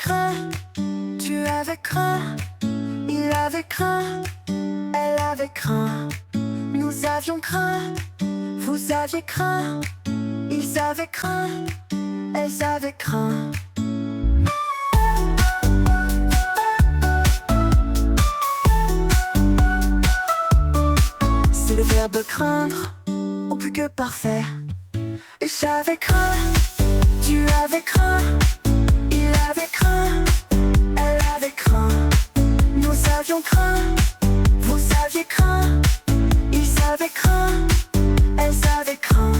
craint, tu avais craint, il avait craint, elle avait craint, nous avions craint, vous aviez craint, ils avaient craint, elles avaient craint. C'est le verbe craindre, au plus que parfait. Et j'avais craint, tu avais craint, il avait craint, elle avait craint, nous avions craint, vous aviez craint, ils avaient craint, elles avaient craint.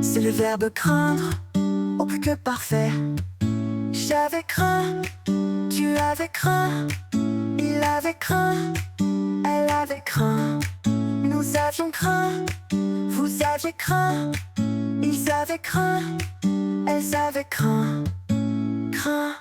C'est le verbe craindre, au plus que parfait. J'avais craint, tu avais craint, il avait craint, elle avait craint, nous avions craint, vous aviez craint, ils avaient craint, elles avaient craint, craint.